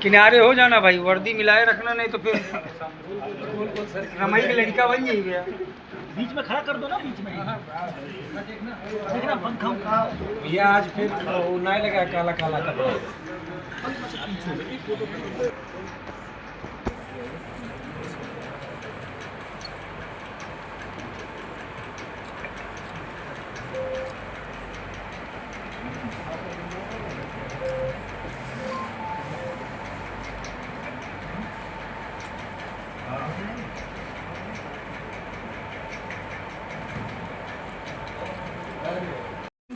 किनारे हो जाना भाई, वर्दी मिलाए रखना, नहीं तो फिर रमाई के लड़का बन जाइए भैया। बीच में खड़ा कर दो ना, बीच में देखना पंखा भैया आज फिर वो नहीं लगा काला काला कपड़ा।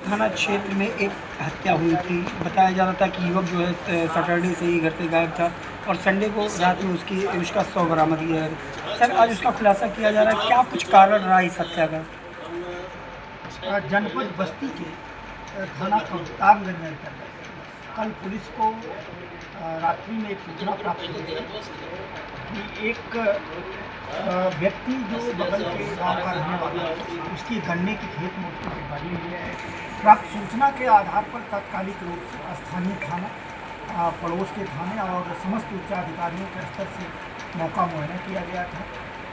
थाना क्षेत्र में एक हत्या हुई थी। बताया जा रहा था कि युवक जो है सैटरडे से ही घर से गायब था और संडे को रात में उसका शव बरामद किया है। सर, आज उसका खुलासा किया जा रहा है, क्या कुछ कारण रहा इस हत्या का? जनपद बस्ती के थाना कप्तानगंज में कल पुलिस को रात्रि में एक सूचना प्राप्त हुई कि एक व्यक्ति जो बगल के गांव का रहने वाला है, उसकी गन्ने की खेत में उसकी डेड बॉडी मिली है। प्राप्त सूचना के आधार पर तात्कालिक रूप से स्थानीय थाना, पड़ोस के थाने और समस्त उच्चाधिकारियों के स्तर से मौका मुआयना किया गया था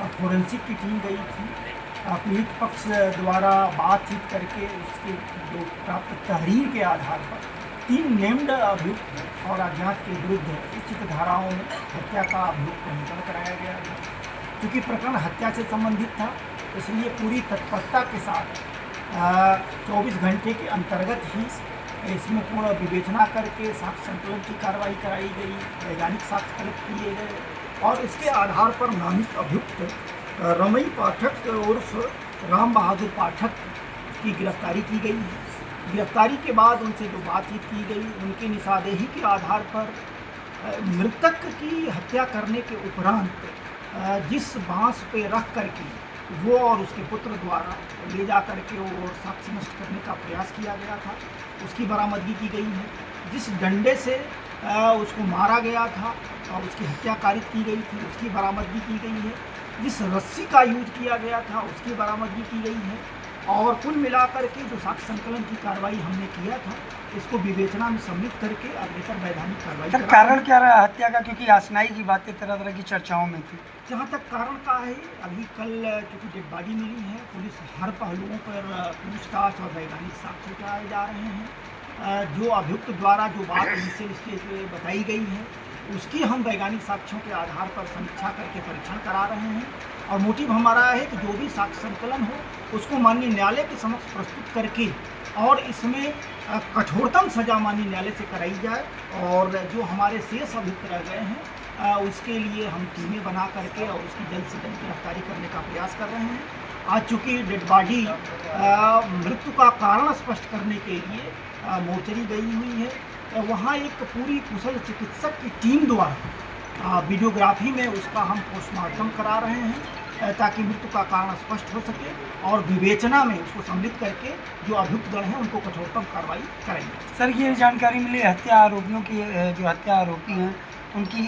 और फोरेंसिक की टीम गई थी। पीड़ित पक्ष द्वारा बातचीत करके उसके जो प्राप्त तहरीर के आधार पर 3 नेम्ड अभियुक्त और अज्ञात के विरुद्ध उचित धाराओं में हत्या का अभियुक्त पंजीकरण कराया गया था। क्योंकि प्रकरण हत्या से संबंधित था, इसलिए पूरी तत्परता के साथ 24 घंटे के अंतर्गत ही इसमें पूर्ण विवेचना करके साक्ष्य संकलन की कार्रवाई कराई गई, वैज्ञानिक साक्ष्य कलेक्ट किए गए और इसके आधार पर नामित अभियुक्त रमई पाठक उर्फ राम बहादुर पाठक की गिरफ्तारी की गई है। गिरफ्तारी के बाद उनसे जो बातचीत की गई, उनकी निशानदेही के आधार पर मृतक की हत्या करने के उपरांत जिस बांस पे रख करके वो और उसके पुत्र द्वारा ले जा करके वो साक्ष्य नष्ट करने का प्रयास किया गया था, उसकी बरामदगी की गई है। जिस डंडे से उसको मारा गया था और उसकी हत्या कारित की गई थी, उसकी बरामदगी की गई है। जिस रस्सी का यूज किया गया था, उसकी बरामदगी की गई है। और कुल मिलाकर के जो साक्ष्य संकलन की कार्रवाई हमने किया था, इसको विवेचना में सम्मिलित करके अग्रेतर वैधानिक कार्रवाई। सर, कारण क्या रहा हत्या का? क्योंकि आसनाई की बातें तरह तरह की चर्चाओं में थी। जहाँ तक कारण का है, अभी कल चूँकि डेड बॉडी मिली है, पुलिस हर पहलुओं पर पूछताछ और वैज्ञानिक साक्ष्य कराए जा रहे हैं। जो अभियुक्त द्वारा जो बात इनिशियल स्टेज पे बताई गई है, उसकी हम वैज्ञानिक साक्ष्यों के आधार पर समीक्षा करके परीक्षण करा रहे हैं और मोटिव हमारा है कि जो भी साक्ष्य संकलन हो उसको माननीय न्यायालय के समक्ष प्रस्तुत करके और इसमें कठोरतम सजा माननीय न्यायालय से कराई जाए। और जो हमारे शेष अभियुक्त रह गए हैं, उसके लिए हम टीमें बना करके और उसकी जल्द से जल्द गिरफ्तारी करने का प्रयास कर रहे हैं। आज चूँकि डेड बॉडी मृत्यु का कारण स्पष्ट करने के लिए मोर्चरी गई हुई है, वहाँ एक पूरी कुशल चिकित्सक की टीम द्वारा वीडियोग्राफी में उसका हम पोस्टमार्टम करा रहे हैं ताकि मृत्यु का कारण स्पष्ट हो सके और विवेचना में उसको सम्मिलित करके जो अभियुक्त गण हैं उनको कठोरतम कार्रवाई करेंगे। सर, ये जानकारी मिली हत्या आरोपियों की, जो हत्या आरोपी हैं उनकी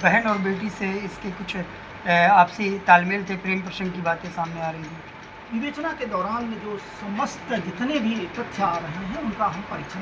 बहन और बेटी से इसके कुछ आपसी तालमेल थे, प्रेम प्रसंग की बातें सामने आ रही थी। विवेचना के दौरान जो समस्त जितने भी तथ्य आ रहे हैं उनका हम परीक्षण